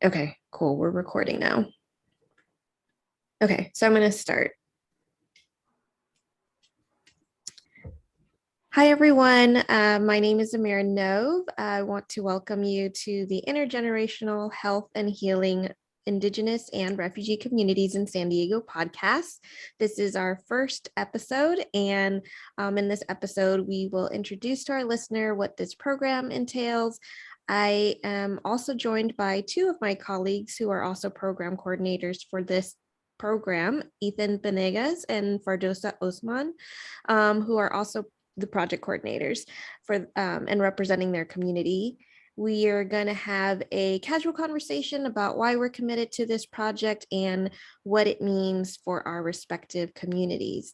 Okay, cool. We're recording now. Okay, so I'm going to start. Hi, everyone. My name is Amira Noeuv. I want to welcome you to the Intergenerational Health and Healing Indigenous and Refugee Communities in San Diego podcast. This is our first episode, and in this episode, we will introduce to our listener what this program entails. I am also joined by two of my colleagues who are also program coordinators for this program, Banegas and Fardosa Osman, who are also the project coordinators for and representing their community. We are going to have a casual conversation about why we're committed to this project and what it means for our respective communities.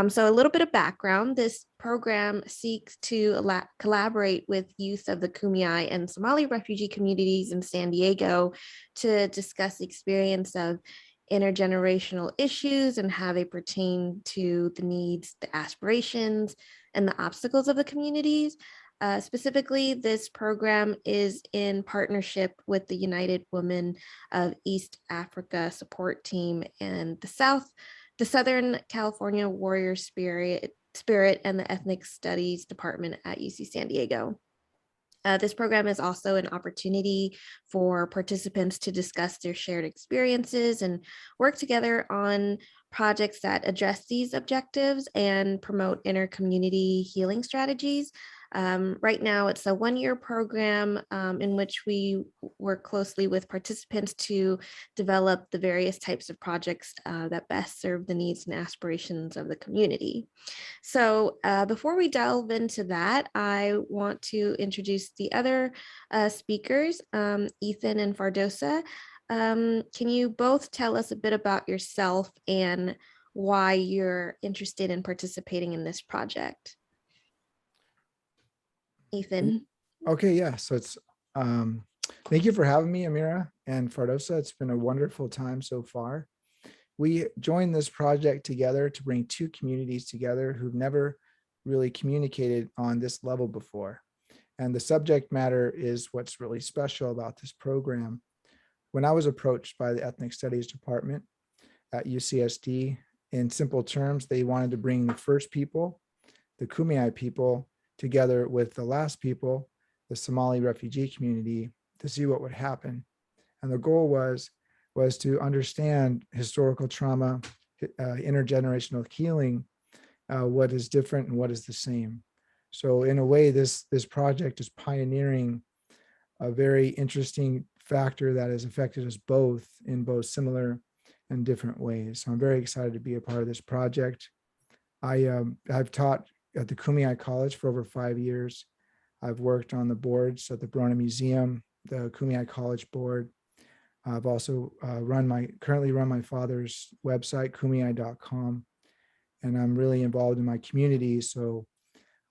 So a little bit of background, this program seeks to collaborate with youth of the Kumeyaay and Somali refugee communities in San Diego to discuss the experience of intergenerational issues and how they pertain to the needs, the aspirations, and the obstacles of the communities. Specifically, this program is in partnership with the United Women of East Africa support team and the Southern California Warrior Spirit and the Ethnic Studies Department at UC San Diego. This program is also an opportunity for participants to discuss their shared experiences and work together on projects that address these objectives and promote inter-community healing strategies. Right now, it's a one-year program in which we work closely with participants to develop the various types of projects that best serve the needs and aspirations of the community. So before we delve into that, I want to introduce the other speakers, Ethan and Fardosa. Can you both tell us a bit about yourself and why you're interested in participating in this project? Ethan. Okay, yeah. So it's thank you for having me, Amira and Fardosa. It's been a wonderful time so far. We joined this project together to bring two communities together who've never really communicated on this level before. And the subject matter is what's really special about this program. When I was approached by the Ethnic Studies Department at UCSD, in simple terms, they wanted to bring the first people, the Kumeyaay people, together with the last people, the Somali refugee community, to see what would happen. And the goal was to understand historical trauma, intergenerational healing, what is different and what is the same. So in a way, this project is pioneering a very interesting factor that has affected us both in both similar and different ways. So I'm very excited to be a part of this project. I've taught at the Kumeyaay College for over 5 years. I've worked on the boards at the Brona Museum, the Kumeyaay College board. I've also currently run my father's website, kumeyaay.com, and I'm really involved in my community. So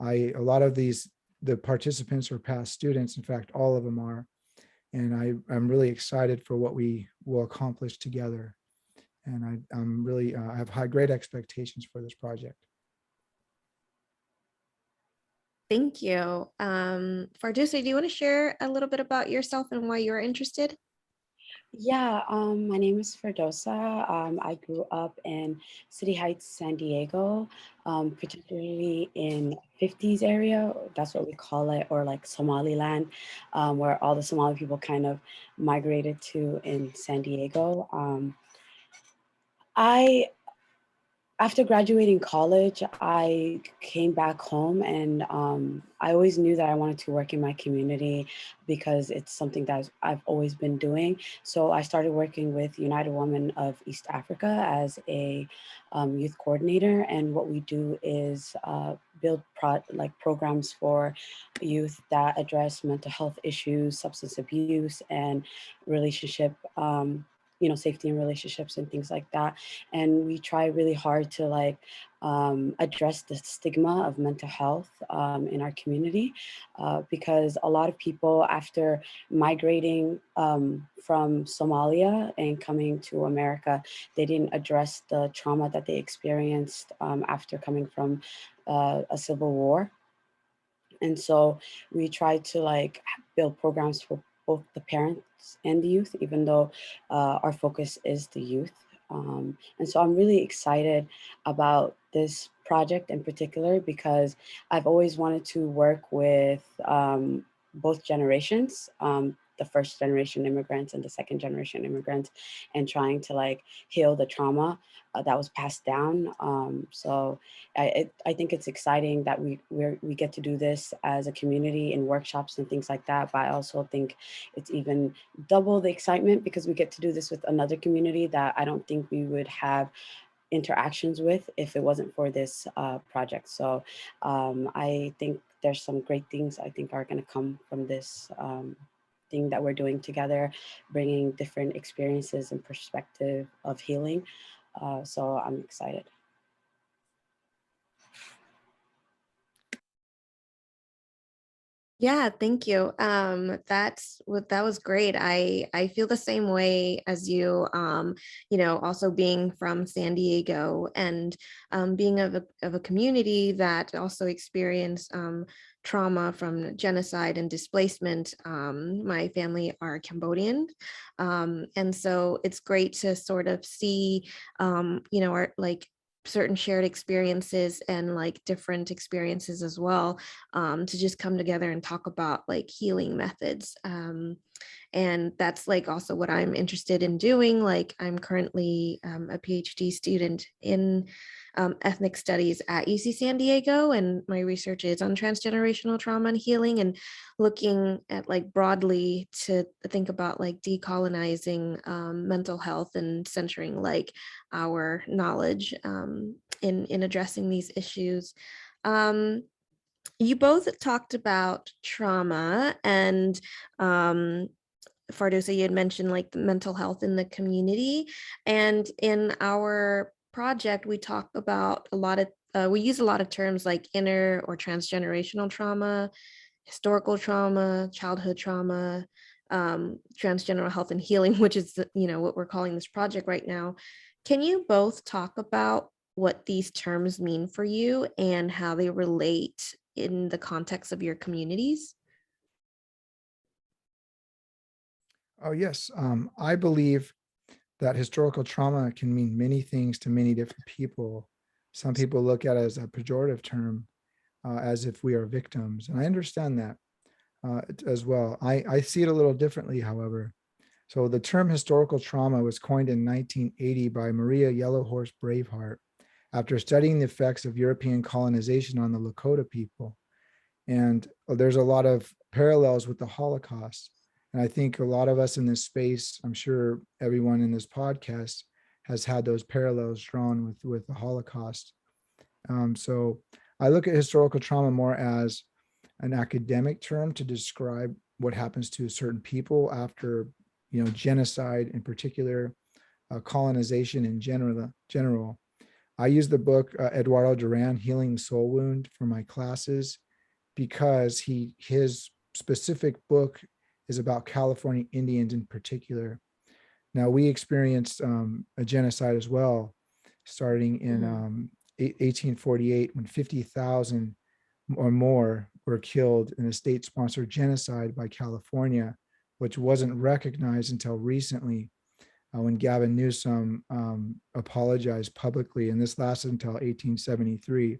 a lot of the participants are past students. In fact, all of them are. And I'm really excited for what we will accomplish together. And I'm really, I have great expectations for this project. Thank you. Fardosa, do you want to share a little bit about yourself and why you're interested? Yeah, my name is Fardosa. I grew up in City Heights, San Diego, particularly in 50s area. That's what we call it, or like Somaliland, where all the Somali people kind of migrated to in San Diego. After graduating college, I came back home, and I always knew that I wanted to work in my community because it's something that I've always been doing. So I started working with United Women of East Africa as a youth coordinator. And what we do is build programs for youth that address mental health issues, substance abuse, and relationship safety in relationships and things like that. And we try really hard to address the stigma of mental health in our community because a lot of people, after migrating from Somalia and coming to America, they didn't address the trauma that they experienced after coming from a civil war. And so we try to build programs for both the parents and the youth, even though our focus is the youth. And so I'm really excited about this project in particular because I've always wanted to work with both generations, the first generation immigrants and the second generation immigrants, and trying to like heal the trauma that was passed down. So I think it's exciting that we get to do this as a community in workshops and things like that. But I also think it's even double the excitement because we get to do this with another community that I don't think we would have interactions with if it wasn't for this project. So I think there's some great things I think are going to come from this thing that we're doing together, bringing different experiences and perspective of healing. So I'm excited. Yeah, thank you. That was great. I feel the same way as you. Also being from San Diego and being of a community that also experienced trauma from genocide and displacement. My family are Cambodian, and so it's great to sort of see, our like certain shared experiences and like different experiences as well, to just come together and talk about like healing methods. And that's like also what I'm interested in doing. Like I'm currently a PhD student in ethnic studies at UC San Diego, and my research is on transgenerational trauma and healing, and looking at like broadly to think about like decolonizing mental health and centering like our knowledge in addressing these issues. Um, you both talked about trauma, and Fardosa, you had mentioned like the mental health in the community. And in our project, we talk about a lot of, we use a lot of terms like inner or transgenerational trauma, historical trauma, childhood trauma, transgender health and healing, which is, what we're calling this project right now. Can you both talk about what these terms mean for you and how they relate in the context of your communities? Oh, yes. I believe that historical trauma can mean many things to many different people. Some people look at it as a pejorative term, as if we are victims. And I understand that as well. I see it a little differently, however. So the term historical trauma was coined in 1980 by Maria Yellowhorse Braveheart after studying the effects of European colonization on the Lakota people. And there's a lot of parallels with the Holocaust. And I think a lot of us in this space, I'm sure everyone in this podcast has had those parallels drawn with the Holocaust. So I look at historical trauma more as an academic term to describe what happens to certain people after, genocide in particular, colonization in general. I use the book Eduardo Duran, Healing the Soul Wound, for my classes because his specific book is about California Indians in particular. Now, we experienced a genocide as well, starting in 1848, when 50,000 or more were killed in a state-sponsored genocide by California, which wasn't recognized until recently, when Gavin Newsom apologized publicly, and this lasted until 1873.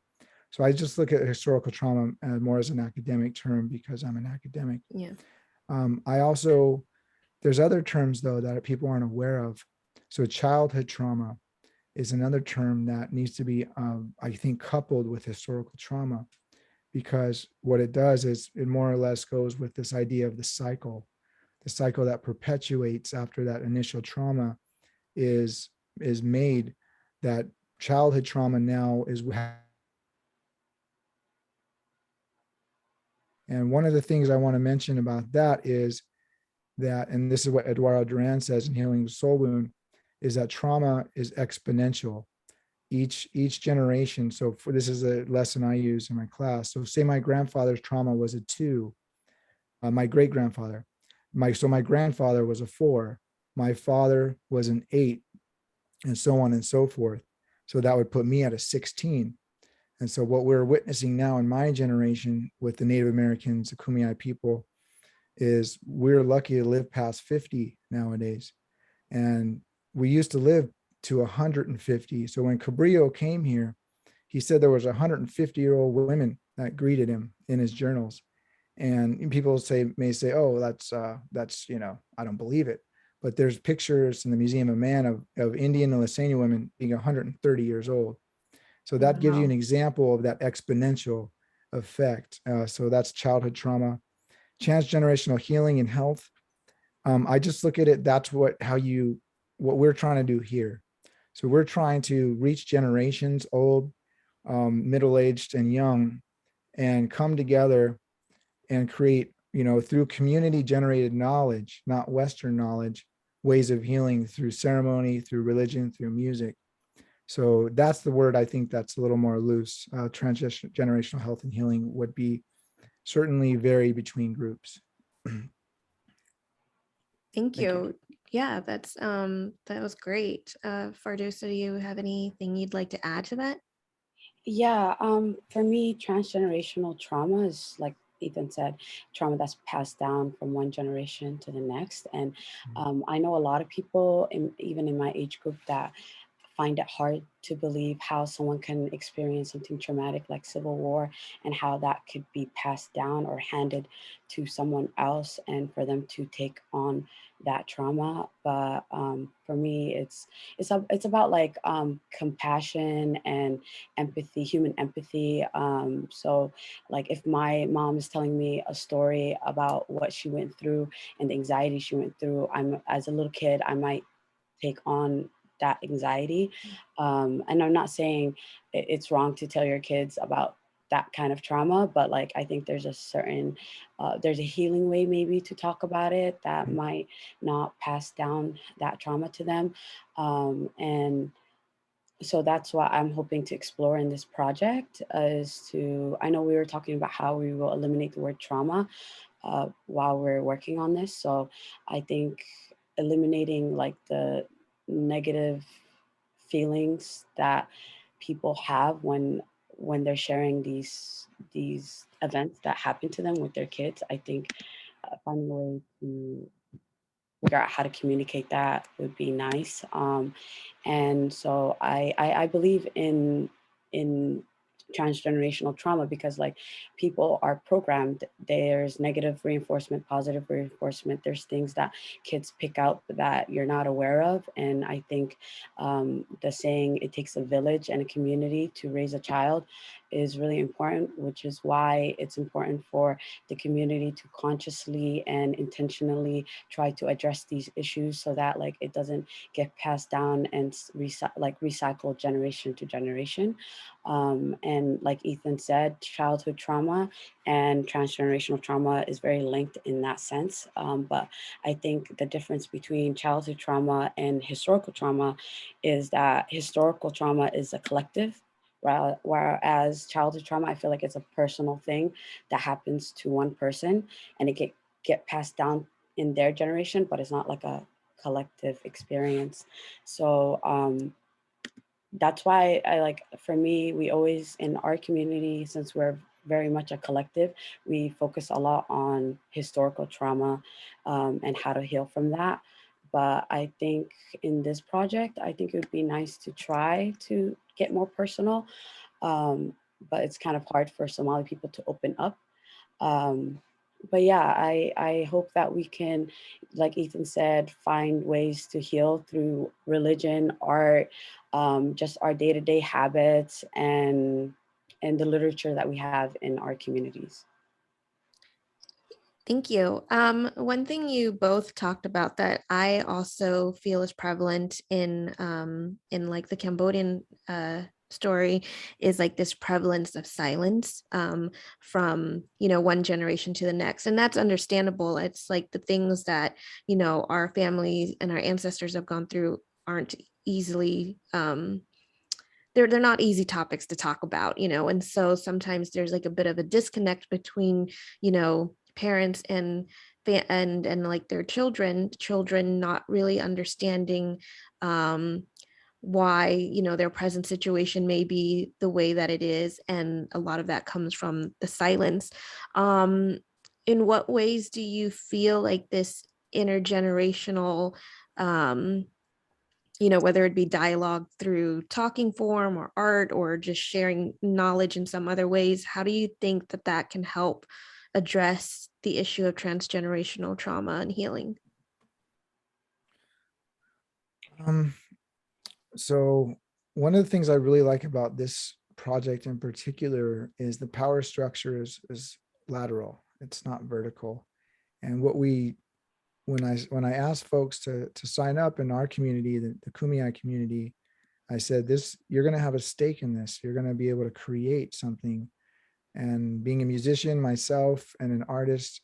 So I just look at historical trauma more as an academic term because I'm an academic. Yeah. I also, there's other terms though that people aren't aware of. So childhood trauma is another term that needs to be, I think, coupled with historical trauma, because what it does is it more or less goes with this idea of the cycle that perpetuates after that initial trauma is made, that childhood trauma now is. And one of the things I want to mention about that is that, and this is what Eduardo Duran says in Healing the Soul Wound, is that trauma is exponential. Each generation. So this is a lesson I use in my class. So say my grandfather's trauma was a 2, my great grandfather, my grandfather was a 4, my father was an 8, and so on and so forth. So that would put me at a 16. And so what we're witnessing now in my generation with the Native Americans, the Kumeyaay people, is we're lucky to live past 50 nowadays. And we used to live to 150. So when Cabrillo came here, he said there was 150-year-old women that greeted him in his journals. And people may say, oh, that's I don't believe it. But there's pictures in the Museum of Man of Indian and Lasania women being 130 years old. So that gives you an example of that exponential effect. So that's childhood trauma, transgenerational healing and health. I just look at it, that's what we're trying to do here. So we're trying to reach generations, old, middle-aged, and young, and come together and create, through community generated knowledge, not Western knowledge, ways of healing through ceremony, through religion, through music. So that's the word I think that's a little more loose. Transgenerational health and healing would be certainly vary between groups. Thank you. Yeah, that was great. Fardosa, do you have anything you'd like to add to that? Yeah, for me, transgenerational trauma is, like Ethan said, trauma that's passed down from one generation to the next. And I know a lot of people, even in my age group, that find it hard to believe how someone can experience something traumatic like civil war and how that could be passed down or handed to someone else and for them to take on that trauma. But for me, it's about like compassion and empathy, human empathy. So like if my mom is telling me a story about what she went through and the anxiety she went through, as a little kid, I might take on that anxiety. And I'm not saying it's wrong to tell your kids about that kind of trauma, but like I think there's a certain there's a healing way maybe to talk about it that might not pass down that trauma to them. And so that's what I'm hoping to explore in this project, is to, I know we were talking about how we will eliminate the word trauma while we're working on this. So I think eliminating like the negative feelings that people have when they're sharing these events that happen to them with their kids, I think finding a way to figure out how to communicate that would be nice. And so I believe in transgenerational trauma because like people are programmed. There's negative reinforcement, positive reinforcement. There's things that kids pick out that you're not aware of. And I think the saying, it takes a village and a community to raise a child, is really important, which is why it's important for the community to consciously and intentionally try to address these issues so that like it doesn't get passed down and recycled generation to generation. And like Ethan said, childhood trauma and transgenerational trauma is very linked in that sense. But I think the difference between childhood trauma and historical trauma is that historical trauma is a collective, whereas childhood trauma, I feel like it's a personal thing that happens to one person and it get passed down in their generation, but it's not like a collective experience. So that's why I like, for me, we always in our community, since we're very much a collective, we focus a lot on historical trauma and how to heal from that. But I think in this project, I think it would be nice to try to get more personal. But it's kind of hard for Somali people to open up. But yeah, I hope that we can, like Ethan said, find ways to heal through religion, art, just our day-to-day habits and the literature that we have in our communities. Thank you. One thing you both talked about that I also feel is prevalent in like the Cambodian story is like this prevalence of silence from one generation to the next, and that's understandable. It's like the things that our families and our ancestors have gone through aren't easily they're not easy topics to talk about, and so sometimes there's like a bit of a disconnect between parents and like their children not really understanding why their present situation may be the way that it is, and a lot of that comes from the silence. in what ways do you feel like this intergenerational, um, whether it be dialogue through talking form or art or just sharing knowledge in some other ways, how do you think that that can help address the issue of transgenerational trauma and healing? Um, so one of the things I really like about this project in particular is the power structure is lateral. It's not vertical. And when I asked folks to sign up in our community, the Kumeyaay community, I said, you're going to have a stake in this. You're going to be able to create something. And being a musician myself and an artist,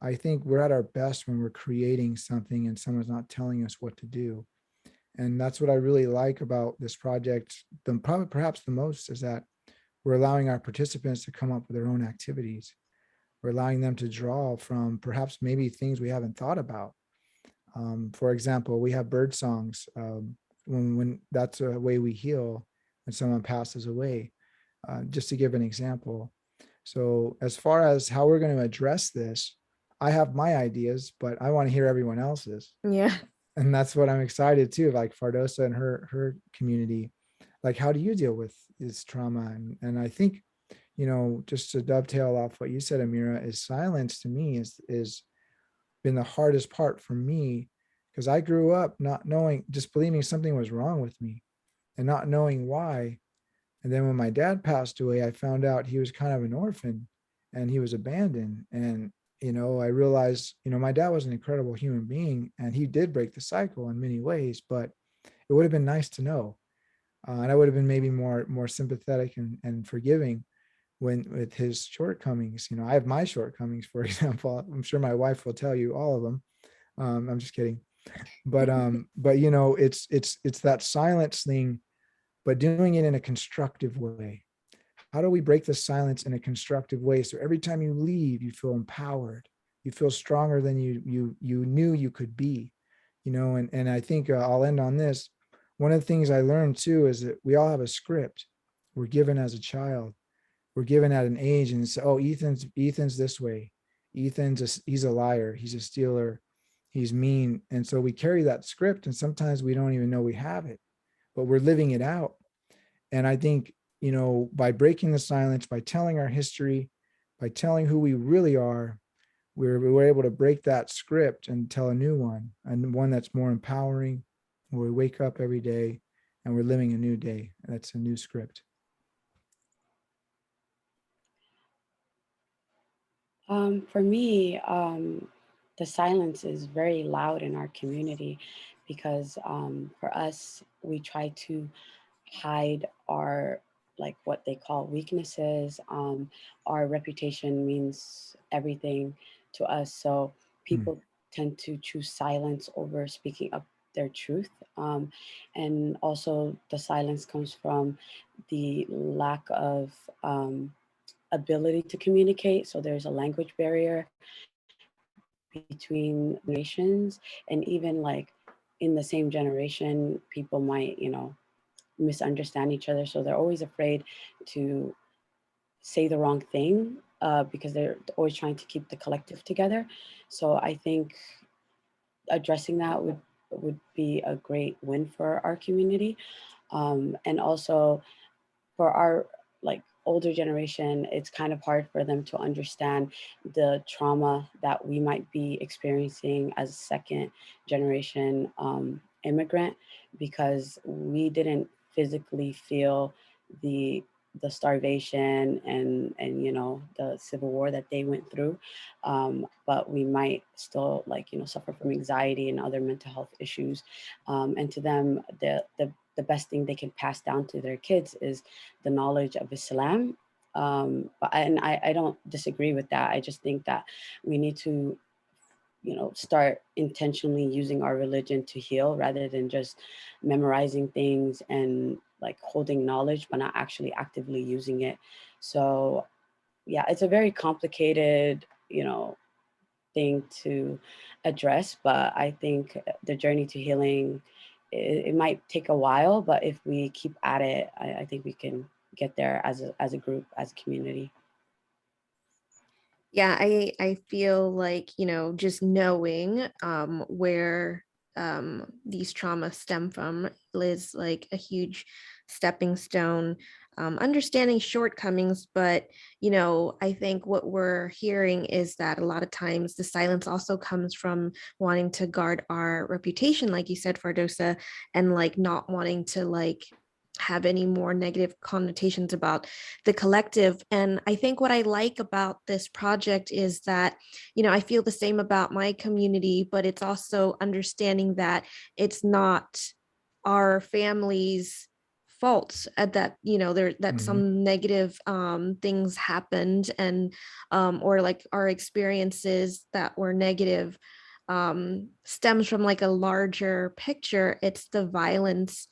I think we're at our best when we're creating something and someone's not telling us what to do. And that's what I really like about this project. Perhaps the most is that we're allowing our participants to come up with their own activities. We're allowing them to draw from perhaps maybe things we haven't thought about. For example, we have bird songs. When that's a way we heal when someone passes away. Just to give an example. So as far as how we're going to address this, I have my ideas, but I want to hear everyone else's. Yeah. And that's what I'm excited too. Like Fardosa and her community. Like, how do you deal with this trauma? And I think, just to dovetail off what you said, Amira, is silence to me is been the hardest part for me, because I grew up not knowing, just believing something was wrong with me and not knowing why. And then when my dad passed away, I found out he was kind of an orphan and he was abandoned. And, I realized, my dad was an incredible human being and he did break the cycle in many ways, but it would have been nice to know. And I would have been maybe more sympathetic and forgiving with his shortcomings. I have my shortcomings, for example. I'm sure my wife will tell you all of them. I'm just kidding. But it's that silence thing, but doing it in a constructive way. How do we break the silence in a constructive way? So every time you leave, you feel empowered. You feel stronger than you knew you could be. And I think I'll end on this. One of the things I learned too is that we all have a script we're given as a child. We're given at an age, and it's, oh, Ethan's this way. He's a liar. He's a stealer. He's mean. And so we carry that script, and sometimes we don't even know we have it, but we're living it out. And I think, by breaking the silence, by telling our history, by telling who we really are, we're able to break that script and tell a new one, and one that's more empowering, where we wake up every day and we're living a new day. That's a new script. For me, the silence is very loud in our community because for us, we try to hide our, like, what they call weaknesses. Our reputation means everything to us. So Hmm. people tend to choose silence over speaking up their truth. And also the silence comes from the lack of ability to communicate. So there's a language barrier between nations, and even like in the same generation, people might, misunderstand each other. So they're always afraid to say the wrong thing because they're always trying to keep the collective together. So I think addressing that would be a great win for our community, and also for our, like, older generation, it's kind of hard for them to understand the trauma that we might be experiencing as a second generation immigrant, because we didn't physically feel the the starvation and the civil war that they went through, but we might still, like, suffer from anxiety and other mental health issues, and to them the best thing they can pass down to their kids is the knowledge of Islam. And I don't disagree with that. I just think that we need to, start intentionally using our religion to heal rather than just memorizing things and like holding knowledge, but not actually actively using it. So yeah, it's a very complicated, thing to address, but I think the journey to healing, it might take a while, but if we keep at it, I think we can get there as a group, as a community. Yeah, I feel like, just knowing where these traumas stem from is like a huge stepping stone. Understanding shortcomings, but I think what we're hearing is that a lot of times the silence also comes from wanting to guard our reputation, like you said, Fardosa, and like not wanting to like have any more negative connotations about the collective. And I think what I like about this project is that, I feel the same about my community, but it's also understanding that it's not our family's faults at that, there that Mhm. some negative things happened, and or like our experiences that were negative stems from like a larger picture. It's the violence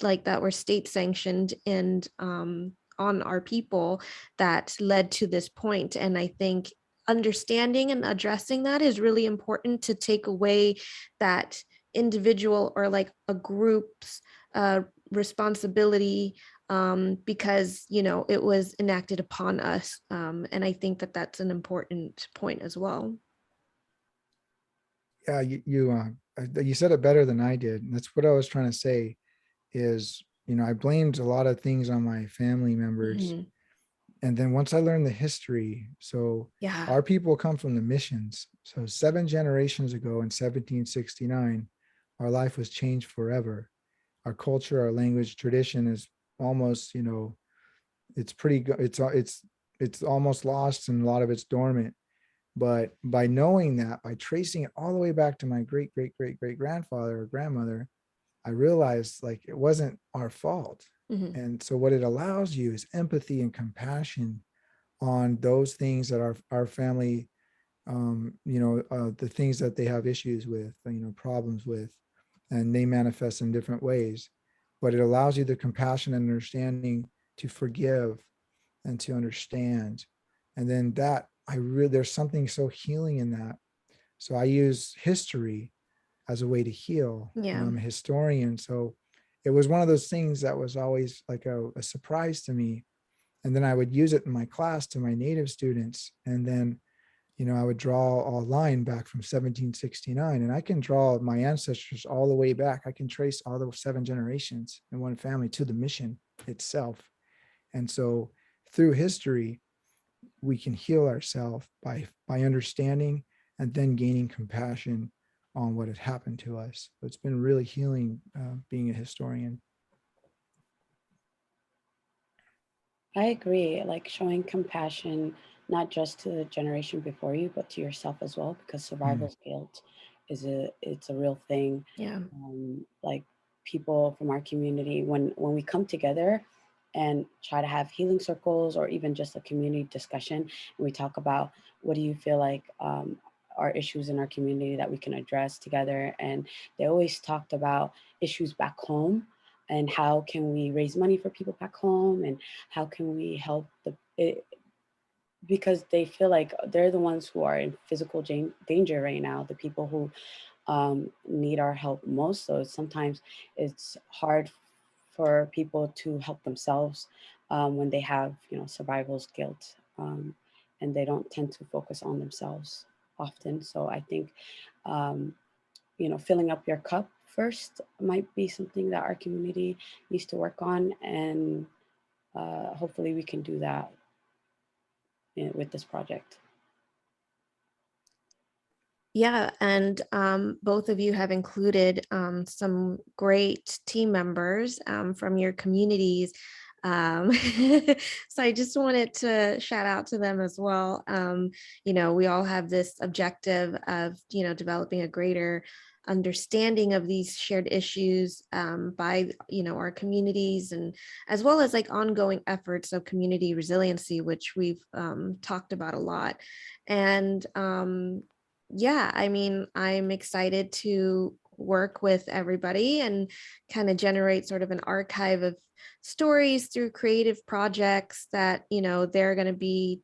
like that were state sanctioned and on our people that led to this point. And I think understanding and addressing that is really important to take away that individual or like a group's responsibility, because it was enacted upon us, and I think that that's an important point as well. Yeah, you said it better than I did. And that's what I was trying to say is, I blamed a lot of things on my family members. Mhm. And then once I learned the history, so Yeah. our people come from the missions. So 7 generations ago in 1769, our life was changed forever. Our culture, our language, tradition is almost, it's pretty, it's almost lost and a lot of it's dormant. But by knowing that, by tracing it all the way back to my great, great, great, great grandfather or grandmother, I realized like it wasn't our fault. Mhm. And so what it allows you is empathy and compassion on those things that our family, the things that they have issues with, problems with, and they manifest in different ways. But it allows you the compassion and understanding to forgive and to understand. And then that I really, there's something so healing in that. So I use history as a way to heal. Yeah. I'm a historian. So it was one of those things that was always like a surprise to me. And then I would use it in my class to my native students. And then, I would draw a line back from 1769, and I can draw my ancestors all the way back. I can trace all the 7 generations in one family to the mission itself. And so through history, we can heal ourselves by understanding and then gaining compassion on what had happened to us. So it's been really healing being a historian. I agree. Like showing compassion, not just to the generation before you, but to yourself as well, because Mm. survival guilt it's a real thing. Yeah. Like people from our community, when we come together and try to have healing circles or even just a community discussion, and we talk about what do you feel like are issues in our community that we can address together, and they always talked about issues back home and how can we raise money for people back home and how can we help because they feel like they're the ones who are in physical danger right now, the people who need our help most. So sometimes it's hard for people to help themselves when they have, survival's guilt, and they don't tend to focus on themselves often. So I think um, filling up your cup first might be something that our community needs to work on. And hopefully we can do that with this project. Yeah, and both of you have included some great team members from your communities. So I just wanted to shout out to them as well. We all have this objective of, developing a greater understanding of these shared issues by, our communities, and as well as like ongoing efforts of community resiliency, which we've talked about a lot. And yeah, I mean, I'm excited to work with everybody and kind of generate sort of an archive of stories through creative projects that, they're going to be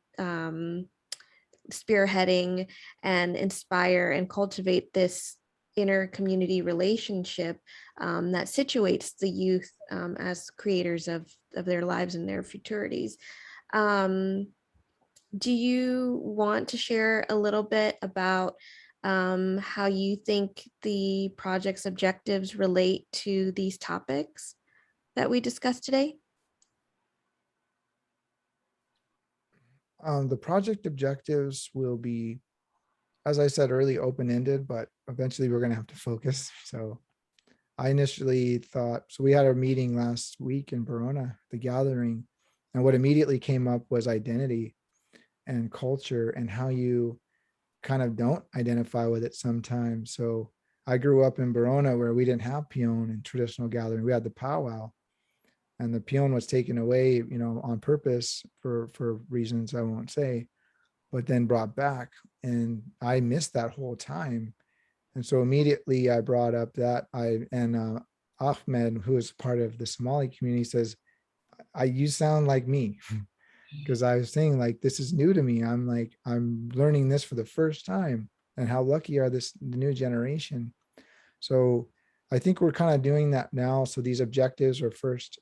spearheading and inspire and cultivate this inner community relationship that situates the youth as creators of their lives and their futurities. Um, Do you want to share a little bit about how you think the project's objectives relate to these topics that we discussed today? The project objectives will be, as I said early, open-ended, but eventually we're going to have to focus. So I initially thought, so we had our meeting last week in Verona, the gathering, and what immediately came up was identity and culture and how you kind of don't identify with it sometimes. So I grew up in Verona where we didn't have peon and traditional gathering. We had the powwow, and the peon was taken away, on purpose for reasons I won't say, but then brought back. And I missed that whole time. And so immediately I brought up that Ahmed, who is part of the Somali community, says, you sound like me. Because I was saying, like, this is new to me. I'm learning this for the first time, and how lucky are the new generation. So I think we're kind of doing that now. So these objectives are first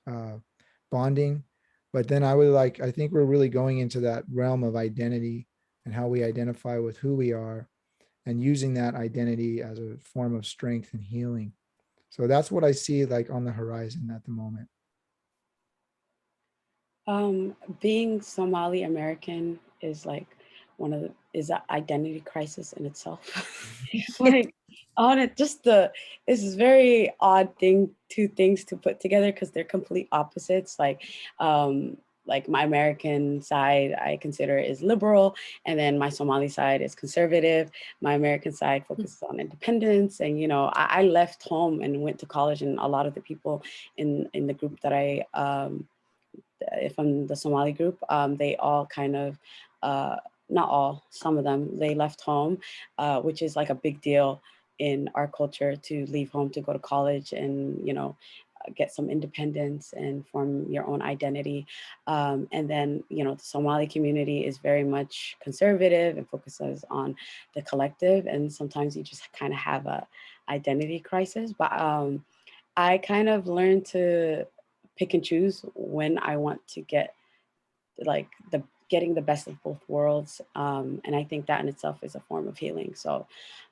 bonding, but then I think we're really going into that realm of identity and how we identify with who we are and using that identity as a form of strength and healing. So that's what I see like on the horizon at the moment. Being Somali American is like is an identity crisis in itself. Like on it, it's this very odd thing, two things to put together because they're complete opposites. Like my American side I consider is liberal, and then my Somali side is conservative. My American side focuses on independence, and I left home and went to college, and a lot of the people in the group that from the Somali group, they all kind of, not all, some of them, they left home, which is like a big deal in our culture, to leave home to go to college and, get some independence and form your own identity. And then, the Somali community is very much conservative and focuses on the collective. And sometimes you just kind of have a identity crisis. But I kind of learned to pick and choose when I want to get like getting the best of both worlds. And I think that in itself is a form of healing. So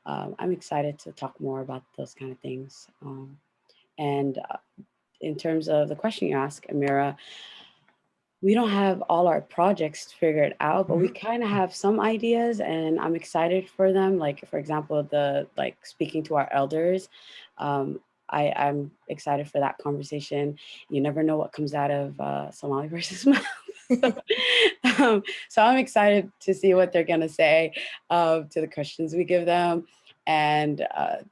I'm excited to talk more about those kind of things. And in terms of the question you asked, Amira, we don't have all our projects figured out, but we kind of have some ideas, and I'm excited for them. Like, for example, the speaking to our elders. I'm excited for that conversation. You never know what comes out of Somali person's mouth. So I'm excited to see what they're gonna say to the questions we give them, and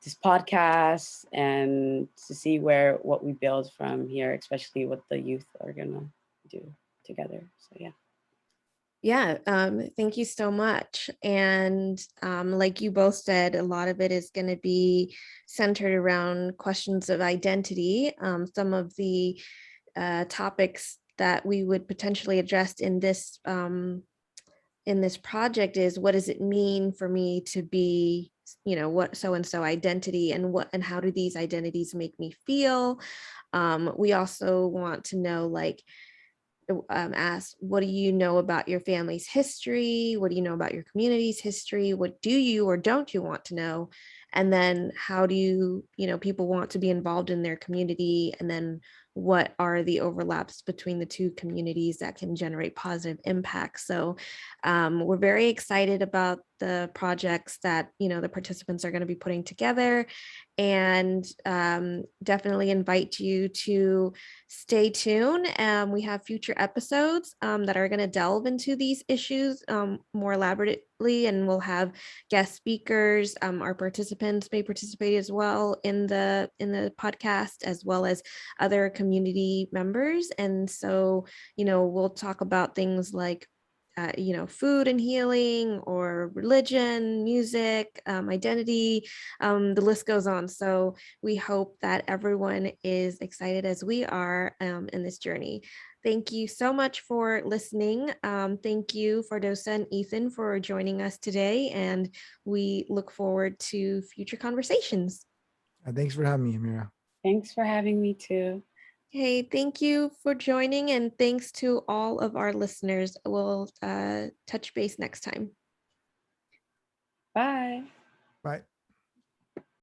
this podcast, and to see what we build from here, especially what the youth are gonna do together. So yeah. Yeah, thank you so much. And like you both said, a lot of it is going to be centered around questions of identity. Some of the topics that we would potentially address in this project is, what does it mean for me to be, what so and so identity, and how do these identities make me feel? We also want to know, like, ask, what do you know about your family's history? What do you know about your community's history? What do you or don't you want to know? And then how do people want to be involved in their community? And then what are the overlaps between the two communities that can generate positive impact? So we're very excited about the projects that the participants are going to be putting together, and definitely invite you to stay tuned. We have future episodes that are going to delve into these issues more elaborately, and we'll have guest speakers. Our participants may participate as well in the podcast, as well as other community members. And so, we'll talk about things like food and healing, or religion, music, identity, the list goes on. So we hope that everyone is excited as we are in this journey. Thank you so much for listening. Thank you, Fardosa and Ethan, for joining us today, and we look forward to future conversations. Thanks for having me, Amira. Thanks for having me too. Hey, thank you for joining, and thanks to all of our listeners. We'll touch base next time. Bye. Bye.